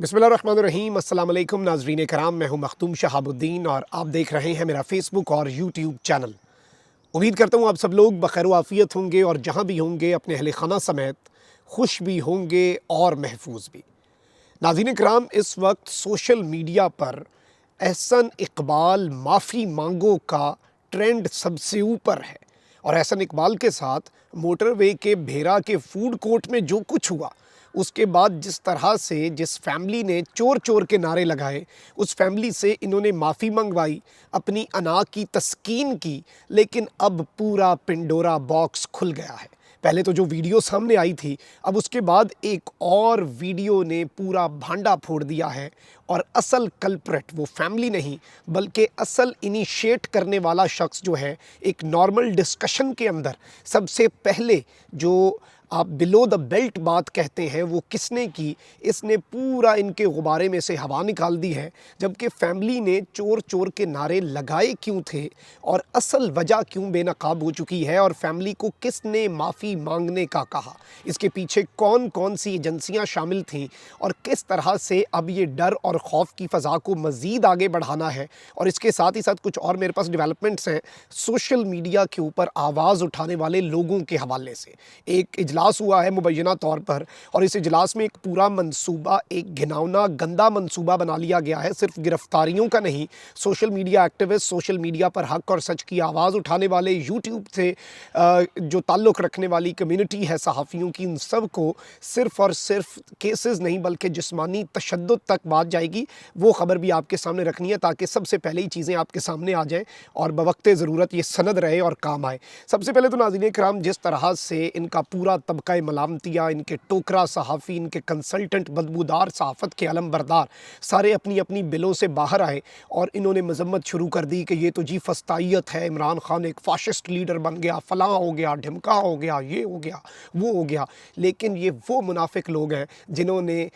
बिस्मिल्लाहिर्रहमानिर्रहीम। अस्सलाम वालेकुम नाज़रीन कराम, मैं हूं मखदूम शहाबुद्दीन और आप देख रहे हैं मेरा फेसबुक और यूट्यूब चैनल। उम्मीद करता हूं आप सब लोग बखैर आफियत होंगे और जहां भी होंगे अपने अहले खाना समेत खुश भी होंगे और महफूज भी। नाज़रीन कराम, इस वक्त सोशल मीडिया पर एहसन इकबाल माफ़ी मांगो का ट्रेंड सबसे ऊपर है और एहसन इकबाल के साथ मोटरवे के भेरा के फूड कोर्ट में जो कुछ हुआ, उसके बाद जिस तरह से जिस फैमिली ने चोर चोर के नारे लगाए, उस फैमिली से इन्होंने माफ़ी मंगवाई, अपनी अना की तस्कीन की, लेकिन अब पूरा पिंडोरा बॉक्स खुल गया है। पहले तो जो वीडियो सामने आई थी, अब उसके बाद एक और वीडियो ने पूरा भांडा फोड़ दिया है और असल कल्प्रेट वो फैमिली नहीं बल्कि असल इनिशिएट करने वाला शख्स जो है, एक नॉर्मल डिस्कशन के अंदर सबसे पहले जो आप बिलो द बेल्ट बात कहते हैं वो किसने की, इसने पूरा इनके गुब्बारे में से हवा निकाल दी है। जबकि फैमिली ने चोर चोर के नारे लगाए क्यों थे और असल वजह क्यों बेनकाब हो चुकी है और फैमिली को किसने माफ़ी मांगने का कहा, इसके पीछे कौन कौन सी एजेंसियां शामिल थीं और किस तरह से अब ये डर और खौफ की फ़ज़ा को मज़ीद आगे बढ़ाना है। और इसके साथ ही साथ कुछ और मेरे पास डेवलपमेंट्स हैं सोशल मीडिया के ऊपर आवाज़ उठाने वाले लोगों के हवाले से। एक इजलास हुआ है मुबैना तौर पर और इस इजलास में एक पूरा मंसूबा, एक घिनौना गंदा मंसूबा बना लिया गया है, सिर्फ गिरफ्तारियों का नहीं। Social media activist, social media पर हक और सच की आवाज़ उठाने वाले, यूट्यूब से जो ताल्लुक़ रखने वाली कम्युनिटी है सहाफ़ियों की, इन सब को सिर्फ और सिर्फ केसेस नहीं बल्कि जिस्मानी तशद्दुद तक बात जाएगी। वो ख़बर भी आपके सामने रखनी है ताकि सबसे पहले ही चीज़ें आपके सामने आ जाएँ और बवक़्ते ज़रूरत ये सनद रहे और काम आए। सबसे पहले तो नाज़रीन इकराम, जिस तरह से इनका पूरा तबका मलामतिया, इनके टोकरा सहाफ़ी, इनके कंसल्टेंट, बदबूदार सहाफ़त के अलमबरदार सारे अपनी अपनी बिलों से बाहर आए और इन्होंने मजम्मत शुरू कर दी कि ये तो जी फस्तायत है, इमरान खान एक फ़ाशिस्ट लीडर बन गया, फ़लाँ हो गया, ढिमका हो गया, ये हो गया, वो हो गया। लेकिन ये वो मुनाफिक लोग हैं जिन्होंने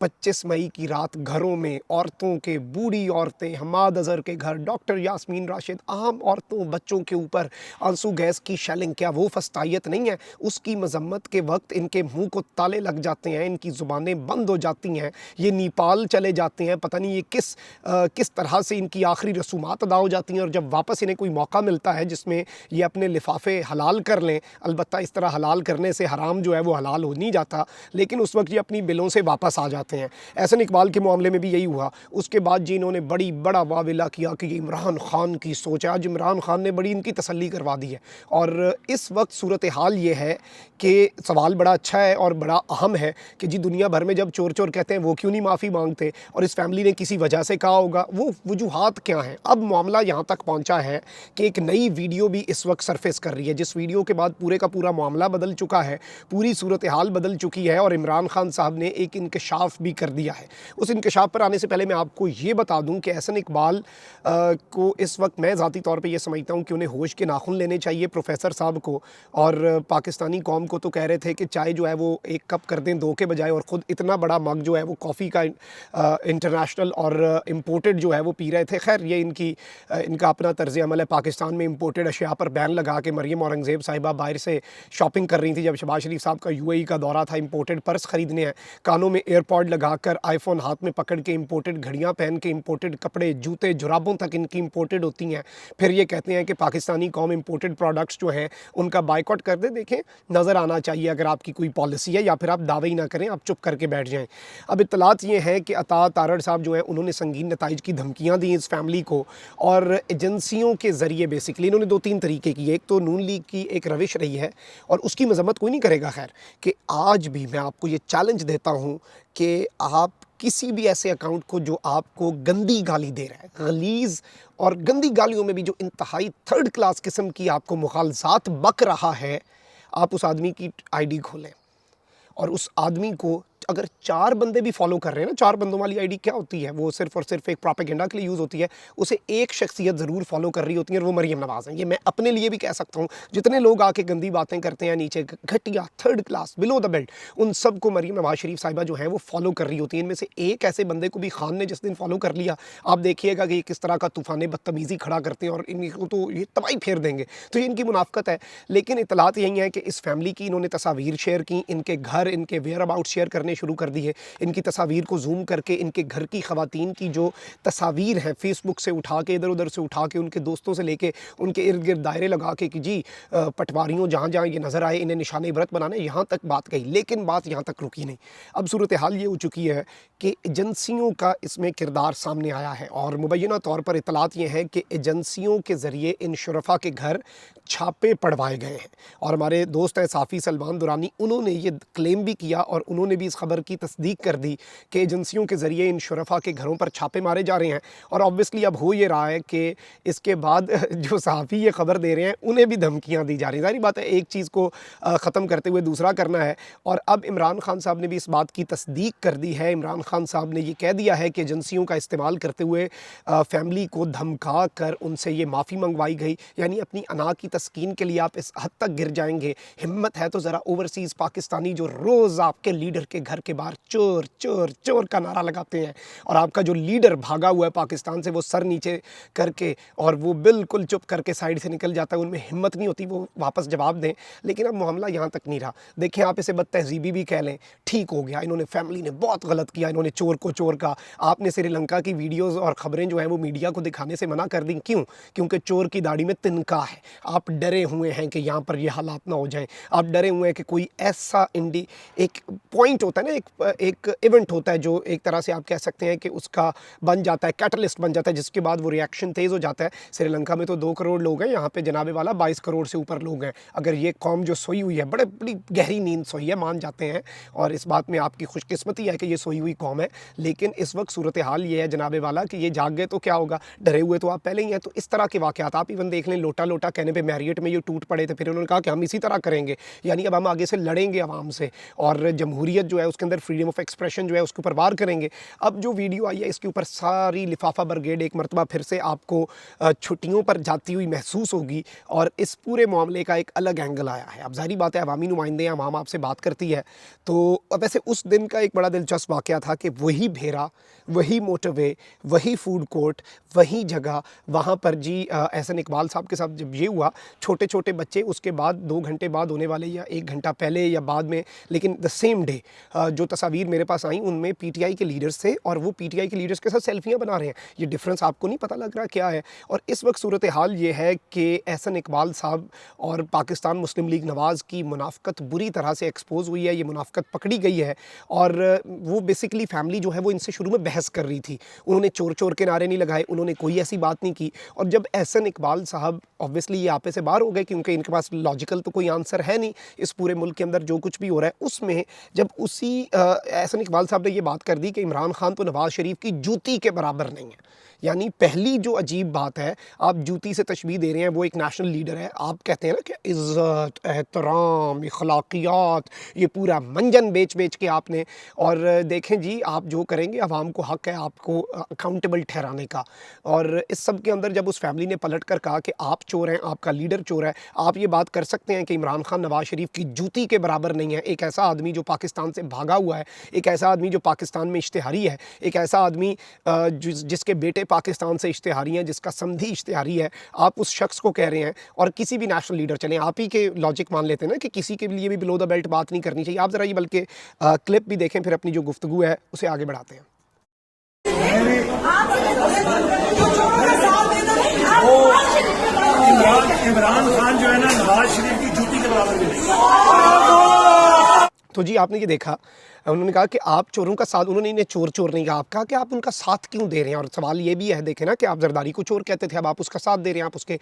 25 मई की रात घरों में औरतों के, बूढ़ी औरतें, हमाद अज़हर के घर, डॉक्टर यास्मीन राशिद, आम औरतों बच्चों के ऊपर आंसू गैस की शेलिंग, क्या वो फस्तायत नहीं है? उसकी मजम्मत के वक्त इनके मुंह को ताले लग जाते हैं, इनकी ज़ुबानें बंद हो जाती हैं, ये नेपाल चले जाते हैं, पता नहीं ये किस तरह से इनकी आखिरी रसूमात अदा हो जाती हैं और जब वापस इन्हें कोई मौका मिलता है जिसमें ये अपने लिफाफे हलाल कर लें, अलबत्ता इस तरह हलाल करने से हराम जो है वो हलाल हो नहीं जाता, लेकिन उस वक्त ये अपनी बिलों से वापस आ जाते हैं। एहसन इकबाल के मामले में भी यही हुआ। उसके बाद जी इन्होंने बड़ा वाविला किया कि ये इमरान खान की सोच है। आज इमरान खान ने बड़ी इनकी तसल्ली करवा दी है और इस वक्त सूरत हाल ये है कि सवाल बड़ा अच्छा है और बड़ा अहम है कि जी दुनिया भर में जब चोर चोर कहते हैं वो क्यों नहीं माफ़ी मांगते और इस फैमिली ने किसी वजह से कहा होगा, वो वजूहात क्या हैं। अब मामला यहाँ तक पहुँचा है कि एक नई वीडियो भी इस वक्त सरफेस कर रही है, जिस वीडियो के बाद पूरे का पूरा मामला बदल चुका है, पूरी सूरत हाल बदल चुकी है और इमरान खान साहब ने एक इंकशाफ भी कर दिया है। उस इंकशाफ पर आने से पहले मैं आपको ये बता दूँ कि एहसन इकबाल को इस वक्त मैं ज़ाती तौर पर यह समझता हूँ कि उन्हें होश के नाखून लेने चाहिए प्रोफेसर साहब को, और पाकिस्तानी कौम को तो कह रहे थे कि चाय जो है वो एक कप कर दें 2 के बजाय, और ख़ुद इतना बड़ा मग जो है वो कॉफ़ी का इंटरनेशनल और इम्पोर्टेड जो है वो पी रहे थे। खैर ये इनका अपना तर्ज़ अमल है। पाकिस्तान में इम्पोर्टेड अशिया पर बैन लगा के मरियम औरंगज़ेब साहिबा बाहर से शॉपिंग कर रही थी जब शहबाज शरीफ साहब का UAE का दौरा था, इम्पोर्टेड पर्स ख़रीदने हैं, कानों में एयरपॉड लगा कर, आईफोन हाथ में पकड़ के, इम्पोर्टेड घड़ियाँ पहन के, इम्पोर्टेड कपड़े, जूते, जुराबों तक इनकी इम्पोर्टेड होती हैं। फिर ये कहते हैं कि पाकिस्तानी कौम इम्पोर्टेड प्रोडक्ट्स जो हैं उनका बाइकआउट कर दे। देखें, नज़र आना चाहिए अगर आपकी कोई पॉलिसी है, या फिर आप दावे ही ना करें, आप चुप करके बैठ जाएं। अब इत्तलात ये है कि अता तारड़ साहब जो है उन्होंने संगीन नताइज की धमकियां दी इस फैमिली को और एजेंसियों के ज़रिए बेसिकली इन्होंने 2-3 तरीके की, एक तो नून लीग की एक रविश रही है और उसकी मजम्मत कोई नहीं करेगा, खैर, कि आज भी मैं आपको ये चैलेंज देता हूँ कि आप किसी भी ऐसे अकाउंट को जो आपको गंदी गाली दे रहा है, गलीज़ और गंदी गालियों में भी जो इंतहाई थर्ड क्लास किस्म की आपको मुखालफात बक रहा है, आप उस आदमी की आईडी खोलें और उस आदमी को अगर 4 बंदे भी फॉलो कर रहे हैं ना, 4 बंदों वाली आईडी क्या होती है, वो सिर्फ और सिर्फ एक प्रोपेगेंडा के लिए यूज़ होती है। उसे एक शख्सियत ज़रूर फॉलो कर रही होती है और वो मरियम नवाज़ हैं। ये मैं अपने लिए भी कह सकता हूँ, जितने लोग आके गंदी बातें करते हैं, नीचे घटिया third class below the belt, उन सबको मरियम नवाज़ शरीफ साहिबा जो हैं वो फॉलो कर रही होती हैं। इनमें से एक ऐसे बंदे को भी खान ने जिस दिन फॉलो कर लिया, आप देखिएगा कि किस तरह का तूफ़ान बदतमीज़ी खड़ा करते हैं और इनको तो ये तबाही फेर देंगे। तो ये इनकी मुनाफ़कत है। लेकिन इतलात यही है कि इस फैमिली की इन्होंने तस्वीर शेयर की, इनके घर, इनके वेयर अबाउट शेयर करने शुरू कर दी है। इनकी तस्वीर को जूम करके इनके घर की ख़वातीन की जो तस्वीर हैं फ़ेसबुक से उठा के, इधर उधर से उठा के, उनके दोस्तों से लेके उनके इर्द गिर्द दायरे लगा के कि जी पटवारियों जहाँ जहाँ ये नज़र आए इन्हें निशाने इबरत बनाना है, यहाँ तक बात गई। लेकिन बात यहाँ तक रुकी नहीं। अब सूरत हाल ये हो चुकी है कि एजेंसियों का इसमें किरदार सामने आया है और मुबैना तौर पर इतलात ये हैं कि एजेंसियों के ज़रिए इन शुरफा के घर छापे पड़वाए गए हैं। और हमारे दोस्त हैं साफ़ी सलमान दुरानी, उन्होंने ये क्लेम भी किया और उन्होंने भी इस खबर की तस्दीक कर दी कि एजेंसियों के ज़रिए इन शुरफा के घरों पर छापे मारे जा रहे हैं। और ऑब्वियसली अब हो ये रहा है कि इसके बाद जो सहाफ़ी ये खबर दे रहे हैं उन्हें भी धमकियाँ दी जा रही हैं। ज़ाहिर बात है एक चीज़ को ख़त्म करते हुए दूसरा करना है। और अब इमरान खान साहब ने भी इस बात की तस्दीक कर दी है। इमरान खान साहब ने ये कह दिया है कि एजेंसियों का इस्तेमाल करते हुए फैमिली को धमका कर उनसे ये माफ़ी मंगवाई गई। यानी अपनी अना की तस्कीन के लिए आप इस हद तक गिर जाएंगे, हिम्मत है तो ज़रा ओवरसीज़ पाकिस्तानी जो रोज़ आपके लीडर के घर के बाहर चोर चोर चोर का नारा लगाते हैं और आपका जो लीडर भागा हुआ है पाकिस्तान से, वो सर नीचे करके और वो बिल्कुल चुप करके साइड से निकल जाता है, उनमें हिम्मत नहीं होती वो वापस जवाब दें। लेकिन अब मामला यहाँ तक नहीं रहा। देखिए आप इसे बदतहजीबी भी कह लें, ठीक हो गया, इन्होंने फैमिली ने बहुत गलत किया, इन्होंने चोर को चोर का। आपने श्रीलंका की वीडियोज़ और ख़बरें जो हैं वो मीडिया को दिखाने से मना कर दी। क्यों? क्योंकि चोर की दाढ़ी में तिनका है। आप डरे हुए हैं कि यहाँ पर ये हालात ना हो जाएं। आप डरे हुए हैं कि कोई ऐसा एक पॉइंट होता है ना, एक इवेंट होता है जो एक तरह से आप कह सकते हैं कि उसका बन जाता है, कैटलिस्ट बन जाता है, जिसके बाद वो रिएक्शन तेज़ हो जाता है। श्रीलंका में तो 2 करोड़ लोग हैं, यहाँ पे जनाबे वाला 22 करोड़ से ऊपर लोग हैं। अगर ये कौम जो सोई हुई है, बड़ी गहरी नींद सोई है, मान जाते हैं, और इस बात में आपकी खुशकिस्मती है कि ये सोई हुई कौम है। लेकिन इस वक्त सूरत हाल ये है जनाबे वाला कि ये जाग गए तो क्या होगा, डरे हुए तो आप पहले ही हैं। तो इस तरह के वाक़यात आप इवन देख लें, लोटा लोटा कहने पे मैरियट में ये टूट पड़े थे, फिर उन्होंने कहा कि हम इसी तरह करेंगे, यानी अब हम आगे से लड़ेंगे आवाम से और जमहूरियत जो है उसके अंदर फ्रीडम ऑफ एक्सप्रेशन जो है उसके ऊपर वार करेंगे। अब जो वीडियो आई है इसके ऊपर सारी लिफाफा ब्रिगेड एक मरतबा फिर से आपको छुट्टियों पर जाती हुई महसूस होगी और इस पूरे मामले का एक अलग एंगल आया है। अब ज़ाहिर बात है अवामी नुमाइंदे हैं, अवाम आपसे बात करती है। तो वैसे उस दिन का एक बड़ा दिलचस्प वाक़या था कि वही भेरा, वही मोटरवे, वही फूड कोर्ट, वही जगह, वहाँ पर जी एहसन इकबाल साहब के साथ जब ये हुआ, छोटे छोटे बच्चे उसके बाद 2 घंटे बाद होने वाले या 1 घंटा पहले या बाद में, लेकिन द सेम डे जो तस्वीर मेरे पास आई उनमें पीटीआई के लीडर्स थे और वो पीटीआई के लीडर्स के साथ सेल्फियाँ बना रहे हैं। ये डिफरेंस आपको नहीं पता लग रहा क्या है? और इस वक्त सूरत हाल ये है कि एहसन इकबाल साहब और पाकिस्तान मुस्लिम लीग नवाज़ की मुनाफ़कत बुरी तरह से एक्सपोज हुई है। ये मुनाफ़कत पकड़ी गई है और वो बेसिकली फैमिली जो है वो इनसे शुरू में बहस कर रही थी। उन्होंने चोर चोर के नारे नहीं लगाए, उन्होंने कोई ऐसी बात नहीं की। और जब एहसन इकबाल साहब ऑब्वियसली ये आपे से बाहर हो गए क्योंकि इनके पास लॉजिकल तो कोई आंसर है नहीं इस पूरे मुल्क के अंदर जो कुछ भी हो रहा है उसमें, जब उसी एहसन इकबाल साहब ने ये बात कर दी कि इमरान खान तो नवाज़ शरीफ की जूती के बराबर नहीं है। यानी पहली जो अजीब बात है, आप जूती से तशबीह दे रहे हैं, वो एक नेशनल लीडर है, आप कहते हैं ना कि इज़्ज़त, एहतराम, अखलाकियात, ये पूरा मंजन बेच बेच के आपने। और देखें जी, आप जो करेंगे अवाम को हक़ है आपको अकाउंटेबल ठहराने का। और इस सब के अंदर जब उस फैमिली ने पलट कर कहा कि आप चोर हैं, आपका लीडर चोर है, आप ये बात कर सकते हैं कि इमरान खान नवाज़ शरीफ की जूती के बराबर नहीं है। एक ऐसा आदमी जो पाकिस्तान से भागा हुआ है, एक ऐसा आदमी जो पाकिस्तान में इश्तिहारी है, एक ऐसा आदमी जिसके बेटे पाकिस्तान से इश्तिहारी हैं, जिसका समधी इश्तिहारी है, आप उस शख्स को कह रहे हैं। और किसी भी नेशनल लीडर, चलें आप ही के लॉजिक मान लेते हैं ना कि किसी के लिए भी बिलो द बेल्ट बात नहीं करनी चाहिए। आप ज़रा ये बल्कि क्लिप भी देखें, फिर अपनी जो गुफ्तगू है उसे आगे बढ़ाते हैं। इमरान खान जो है ना नवाज शरीफ की जूती के बराबर भी नहीं। तो जी आपने ये देखा, उन्होंने कहा कि आप चोरों का साथ, उन्होंने इन्हें चोर चोर नहीं कहा, आप कहा कि आप उनका साथ क्यों दे रहे हैं। और सवाल ये भी है, देखें ना कि आप जरदारी को चोर कहते थे, अब आप उसका साथ दे रहे हैं, आप उसके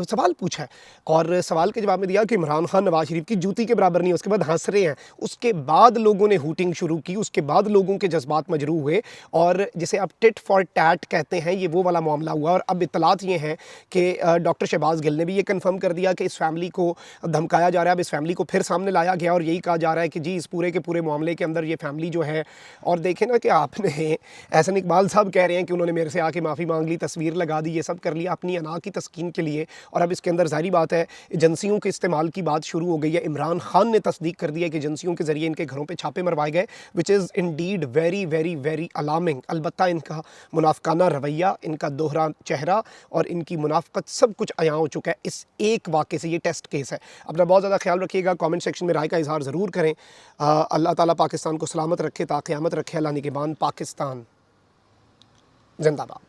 सवाल पूछा है और सवाल के जवाब में दिया कि इमरान खान नवाज शरीफ की जूती के बराबर नहीं है। उसके बाद हंस रहे हैं, उसके बाद लोगों ने हूटिंग शुरू की, उसके बाद लोगों के जज्बात मजरू हुए और जिसे आप टिट फॉर टैट कहते हैं, ये वो वाला मामला हुआ। और अब इतलात ये हैं कि डॉक्टर शहबाज गिल ने भी ये कन्फर्म कर दिया कि इस फैमिली को धमकाया जा रहा है। अब इस फैमिली को फिर सामने लाया गया और यही कहा जा रहा है कि जी इस पूरे के पूरे मामले के अंदर ये फैमिली जो है। और देखें ना कि आपने, एहसन इकबाल साहब कह रहे हैं कि उन्होंने मेरे से आके माफ़ी मांग ली, तस्वीर लगा दी, ये सब कर लिया अपनी अना की तस्कीन के लिए। और अब इसके अंदर जाहिर बात है एजेंसियों के इस्तेमाल की बात शुरू हो गई है। इमरान खान ने तस्दीक कर दिया कि एजेंसियों के ज़रिए इनके घरों पर छापे मरवाए गए, which is Indeed very very very alarming. अलबत्ता इनका मुनाफकाना रवैया, इनका दोहरा चेहरा और इनकी मुनाफकत सब कुछ अयां हो चुका है इस एक वाक़े से। ये टेस्ट केस है। अपना बहुत ज़्यादा ख्याल रखिएगा, कमेंट सेक्शन में राय का इजहार ज़रूर करें। अल्लाह ताला पाकिस्तान को सलामत रखे, ताक़यामत रखे। अल्लाह निगहबान। पाकिस्तान जिंदाबाद।